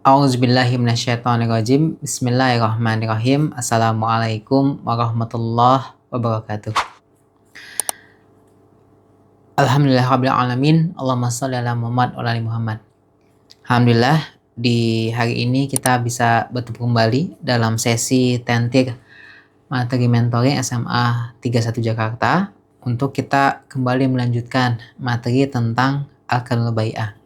A'udzubillahi minasyaitonirrajim. Bismillahirrahmanirrahim. Assalamualaikum warahmatullahi wabarakatuh. Alhamdulillahirabbil alamin. Allahumma shalli ala Muhammad wa ala ali Muhammad. Alhamdulillah, di hari ini kita bisa bertemu kembali dalam sesi tentir materi mentoring SMA 31 Jakarta untuk kita kembali melanjutkan materi tentang Arkanul Bai'ah.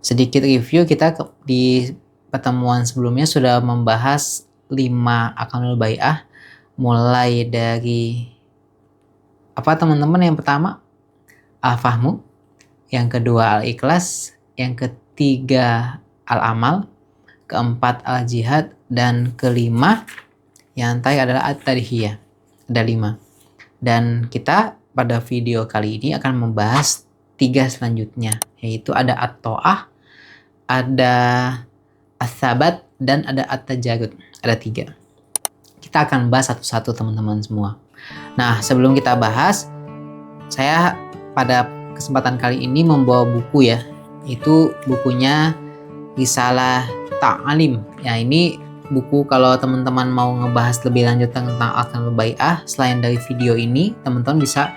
Sedikit review, kita di pertemuan sebelumnya sudah membahas 5 Arkanul Bai'ah, mulai dari apa teman-teman? Yang pertama Al-Fahmu, yang kedua Al-Ikhlas, yang ketiga Al-Amal, keempat Al-Jihad, dan kelima yang terakhir adalah At-Tadhiyah. Ada 5. Dan kita pada video kali ini akan membahas 3 selanjutnya, yaitu ada At-Ta'ah, ada As-Sabat, dan ada At-Tajarrud. Ada 3. Kita akan bahas satu-satu teman-teman semua. Nah, sebelum kita bahas, saya pada kesempatan kali ini membawa buku ya. Itu bukunya Risalah Ta'alim. Ya, ini buku kalau teman-teman mau ngebahas lebih lanjut tentang Arkanul Bai'ah, selain dari video ini, teman-teman bisa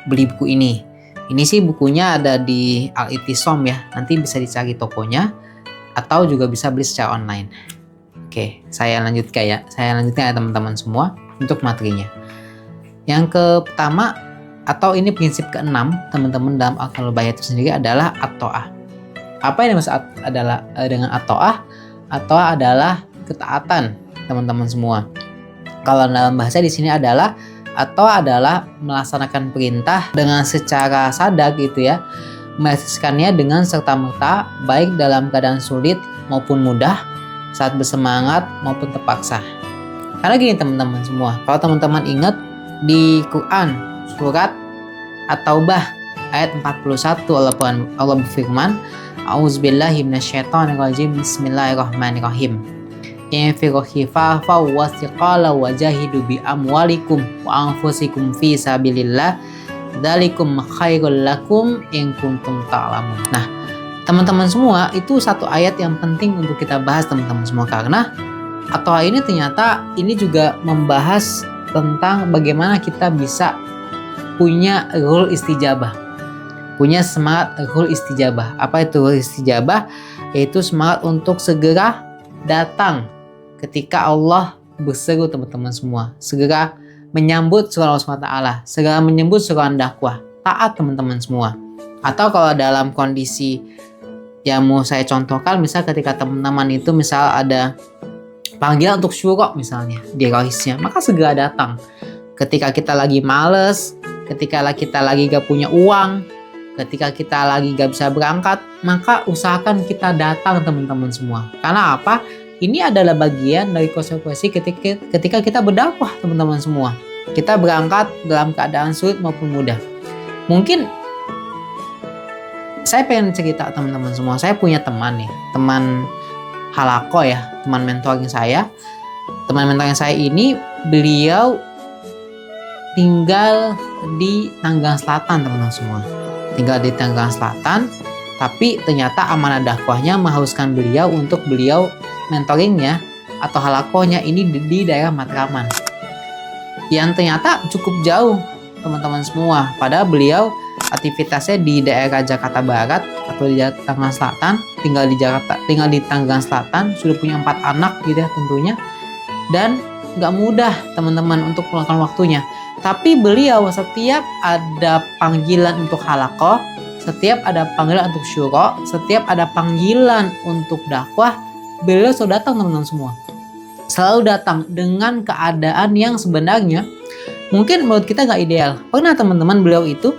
beli buku ini. Ini sih bukunya ada di Al-Ittisom ya, nanti bisa dicari tokonya atau juga bisa beli secara online. Oke, saya lanjutkan ya teman-teman semua untuk materinya. Yang pertama, atau ini prinsip ke-6 teman-teman dalam Arkanul Bai'ah itu sendiri adalah At-Ta'ah. Apa yang dimaksud adalah dengan At-Ta'ah? At-Ta'ah adalah ketaatan teman-teman semua. Kalau dalam bahasa di sini adalah atau adalah melaksanakan perintah dengan secara sadar gitu ya, merealisasikannya dengan serta-merta, baik dalam keadaan sulit maupun mudah, saat bersemangat maupun terpaksa. Karena gini teman-teman semua, kalau teman-teman ingat di Quran surat At-Taubah ayat 41, Allah berfirman, A'udzubillahi minasyaitonirrajim, Bismillahirrahmanirrahim. Infiru khifafa wa thiqala wa jahidu bi amwalikum wa anfusikum fi sabilillah dzalikum khairul lakum in kuntum ta'lamun. Nah, teman-teman semua, itu satu ayat yang penting untuk kita bahas teman-teman semua, karena atau ini ternyata ini juga membahas tentang bagaimana kita bisa punya ruh istijabah. Punya semangat ruh istijabah. Apa itu ruh istijabah? Yaitu semangat untuk segera datang ketika Allah berseru teman-teman semua, segera menyambut suara Allah SWT, segera menyambut suara dakwah, taat teman-teman semua. Atau kalau dalam kondisi yang mau saya contohkan, misal ketika teman-teman itu misal ada panggilan untuk syurok misalnya di rohisnya, maka segera datang. Ketika kita lagi males, ketika kita lagi gak punya uang, ketika kita lagi gak bisa berangkat, maka usahakan kita datang teman-teman semua. Karena apa? Ini adalah bagian dari konsekuensi ketika kita berdakwah teman-teman semua. Kita berangkat dalam keadaan sulit maupun mudah. Mungkin saya pengen cerita teman-teman semua. Saya punya teman nih, teman halako ya, teman mentoring saya. Teman mentoring saya ini beliau tinggal di Tangerang Selatan teman-teman semua. Tinggal di Tangerang Selatan, tapi ternyata amanah dakwahnya mengharuskan beliau untuk beliau mentoringnya atau halakohnya ini di daerah Matraman, yang ternyata cukup jauh teman-teman semua. Padahal beliau aktivitasnya di daerah Jakarta Barat atau di Tangerang Selatan, tinggal di Tangerang Selatan, sudah punya 4 anak gitu ya tentunya, dan nggak mudah teman-teman untuk meluangkan waktunya. Tapi beliau setiap ada panggilan untuk halakoh, setiap ada panggilan untuk syuro, setiap ada panggilan untuk dakwah, beliau selalu datang teman-teman semua. Selalu datang dengan keadaan yang sebenarnya mungkin menurut kita nggak ideal. Pernah teman-teman beliau itu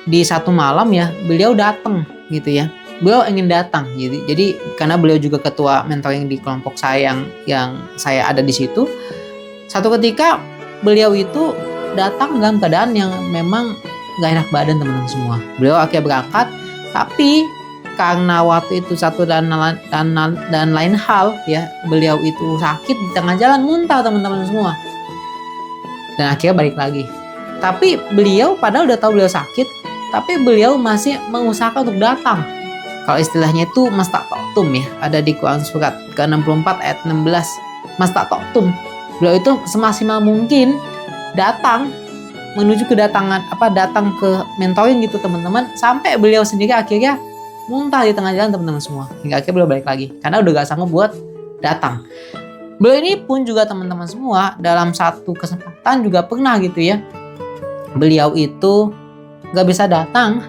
di satu malam ya, beliau datang gitu ya. Beliau ingin datang gitu. Jadi karena beliau juga ketua mentoring di kelompok saya yang saya ada di situ. Satu ketika beliau itu datang dalam keadaan yang memang nggak enak badan teman-teman semua. Beliau akhirnya berangkat, tapi karena waktu itu satu dan lain hal ya, beliau itu sakit di tengah jalan, muntah teman-teman semua, dan akhirnya balik lagi. Tapi beliau padahal udah tahu beliau sakit, tapi beliau masih mengusahakan untuk datang Kalau istilahnya itu mastata'tum ya, ada di Quran surat ke-64 ayat 16. Mastata'tum. Beliau itu semaksimal mungkin datang menuju datang ke mentoring gitu teman-teman, sampai beliau sendiri akhirnya muntah di tengah jalan teman-teman semua. Hingga akhirnya beliau balik lagi karena udah gak sanggup buat datang. Beliau ini pun juga teman-teman semua dalam satu kesempatan juga pernah gitu ya, beliau itu gak bisa datang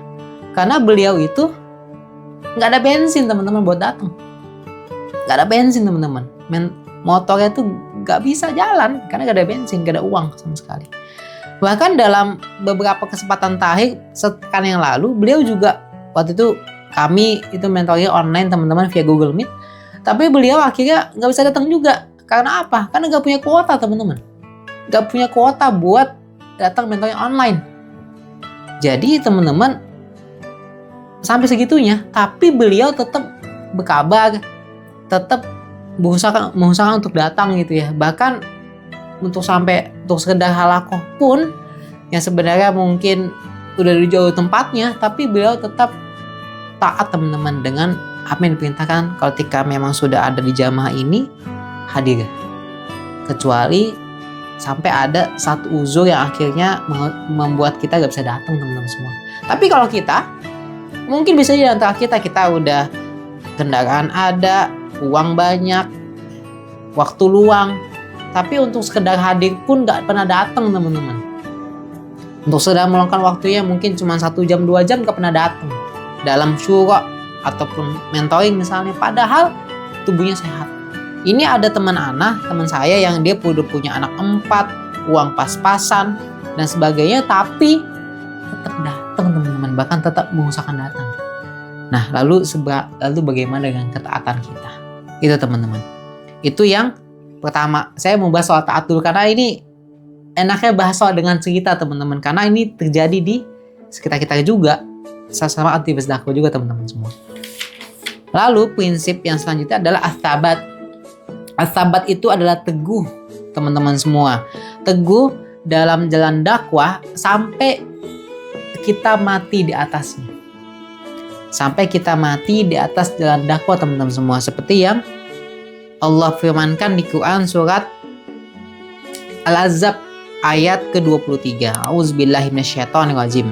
karena beliau itu gak ada bensin teman-teman buat datang. Gak ada bensin teman-teman. Motornya tuh gak bisa jalan karena gak ada bensin, gak ada uang sama sekali. Bahkan dalam beberapa kesempatan terakhir sepekan yang lalu, beliau juga waktu itu kami itu mentoring online teman-teman via Google Meet, tapi beliau akhirnya nggak bisa datang juga. Karena apa? Karena nggak punya kuota teman-teman, nggak punya kuota buat datang mentoring online. Jadi teman-teman sampai segitunya, tapi beliau tetap berkabar, tetap berusaha untuk datang gitu ya. Bahkan untuk sekedar halakoh pun yang sebenarnya mungkin udah di jauh tempatnya, tapi beliau tetap taat teman-teman dengan apa yang diperintahkan. Kalau ketika memang sudah ada di jamaah ini, hadir. Kecuali sampai ada satu uzur yang akhirnya membuat kita gak bisa datang teman-teman semua. Tapi kalau kita mungkin bisa di antara kita udah kendaraan ada, uang banyak, waktu luang, tapi untuk sekedar hadir pun gak pernah datang teman-teman. Untuk sekedar meluangkan waktunya mungkin cuma 1 jam 2 jam gak pernah datang dalam syura ataupun mentoring misalnya, padahal tubuhnya sehat. Ini ada teman saya yang dia udah punya anak 4, uang pas-pasan dan sebagainya, tapi tetap datang teman-teman, bahkan tetap mengusahakan datang. Nah, lalu bagaimana dengan ketaatan kita? Itu teman-teman. Itu yang pertama. Saya mau bahas soal taat dulu karena ini enaknya bahas soal dengan cerita teman-teman, karena ini terjadi di sekitar kita juga, sama aktivis dakwah juga teman-teman semua. Lalu prinsip yang selanjutnya adalah as-sabat. As-sabat itu adalah teguh teman-teman semua, teguh dalam jalan dakwah sampai kita mati di atasnya, sampai kita mati di atas jalan dakwah teman-teman semua, seperti yang Allah firmankan di Quran surat Al-Ahzab ayat ke-23. A'udzubillahi minasyaitonirrajim.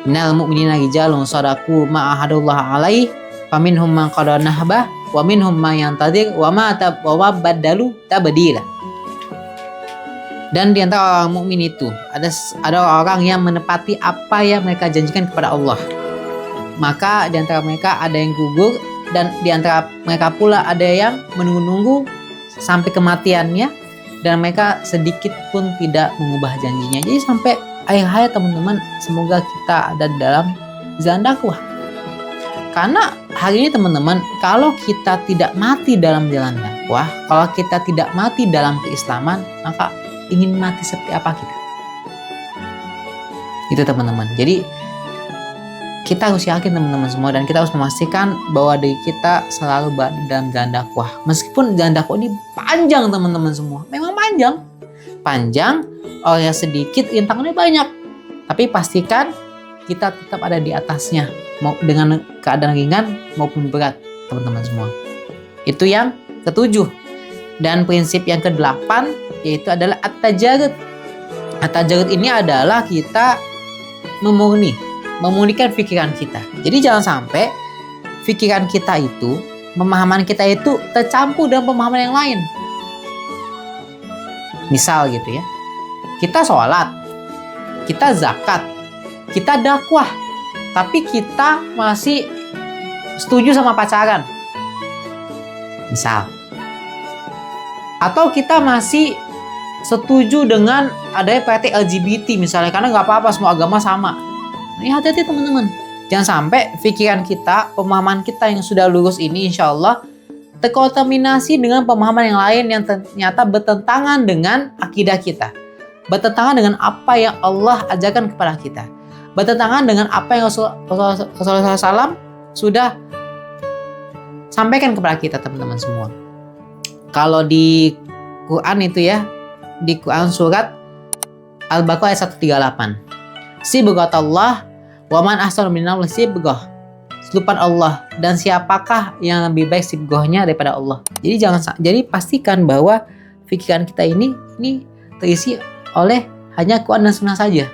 Minal mu'minina rijalun shadaqu ma ahadullah alaihi faminhum man qada nahbah wa minhum man yantadir wa ma baddalu tabdila. Dan di antara orang mukmin itu ada orang yang menepati apa yang mereka janjikan kepada Allah. Maka di antara mereka ada yang gugur, dan di antara mereka pula ada yang menunggu-nunggu sampai kematiannya, dan mereka sedikit pun tidak mengubah janjinya. Jadi sampai akhir hayat teman-teman, semoga kita ada dalam jalan dakwah. Karena hari ini teman-teman, kalau kita tidak mati dalam jalan dakwah, kalau kita tidak mati dalam keislaman, maka ingin mati seperti apa kita? Itu teman-teman. Jadi kita harus yakin teman-teman semua, dan kita harus memastikan bahwa diri kita selalu berada dalam jalan dakwah. Meskipun jalan dakwah ini panjang teman-teman semua, memang panjang, oleh sedikit rintangannya banyak, tapi pastikan kita tetap ada di atasnya, mau dengan keadaan ringan maupun berat teman-teman semua. Itu yang ke-7. Dan prinsip yang ke-8 yaitu adalah at-tajarrud. At-tajarrud ini adalah kita memurnikan pikiran kita. Jadi jangan sampai pikiran kita itu, pemahaman kita itu tercampur dengan pemahaman yang lain. Misal gitu ya, kita sholat, kita zakat, kita dakwah, tapi kita masih setuju sama pacaran. Misal. Atau kita masih setuju dengan adanya praktik LGBT misalnya, karena nggak apa-apa, semua agama sama. Ini hati-hati teman-teman. Jangan sampai pikiran kita, pemahaman kita yang sudah lurus ini insya Allah terkontaminasi dengan pemahaman yang lain yang ternyata bertentangan dengan akidah kita, bertentangan dengan apa yang Allah ajarkan kepada kita, bertentangan dengan apa yang Rasulullah SAW sudah sampaikan kepada kita teman-teman semua. Kalau di Quran itu ya, di Quran surat Al-Baqarah ayat 138. Sibghatullah wa man ahsanu minallahi sibghah. selupan Allah, dan siapakah yang lebih baik sibgohnya daripada Allah. Jadi pastikan bahwa pikiran kita ini terisi oleh hanya Quran dan Sunnah saja.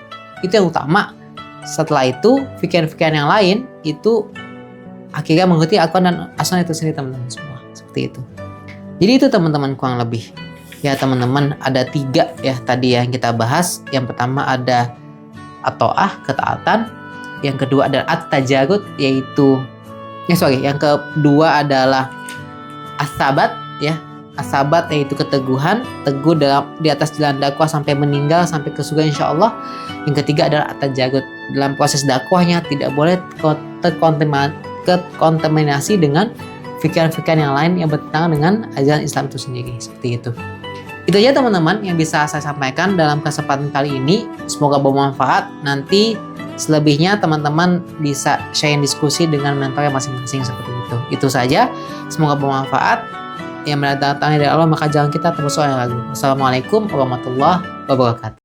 Itu yang utama. Setelah itu pikiran-pikiran yang lain itu akhirnya mengikuti Al-Quran dan As-Sunnah itu sendiri, teman-teman semua. Seperti itu. Jadi itu teman-teman kurang lebih. Ya teman-teman, ada 3 ya tadi yang kita bahas. Yang pertama ada at-ta'ah, ketaatan. Yang kedua adalah at-tajarrud, yang kedua adalah as-sabat ya. As-sabat yaitu keteguhan, teguh di atas jalan dakwah sampai meninggal, sampai ke surga insyaallah. Yang ketiga adalah at-tajarrud. Dalam proses dakwahnya tidak boleh terkontaminasi dengan pikiran-pikiran yang lain yang bertentangan dengan ajaran Islam itu sendiri. Seperti itu. Itu aja teman-teman yang bisa saya sampaikan dalam kesempatan kali ini. Semoga bermanfaat. Nanti selebihnya teman-teman bisa share diskusi dengan mentornya masing-masing seperti itu. Itu saja. Semoga bermanfaat. Yang mendatangkan dari Allah, maka jangan kita terus lagi. Wassalamualaikum warahmatullahi wabarakatuh.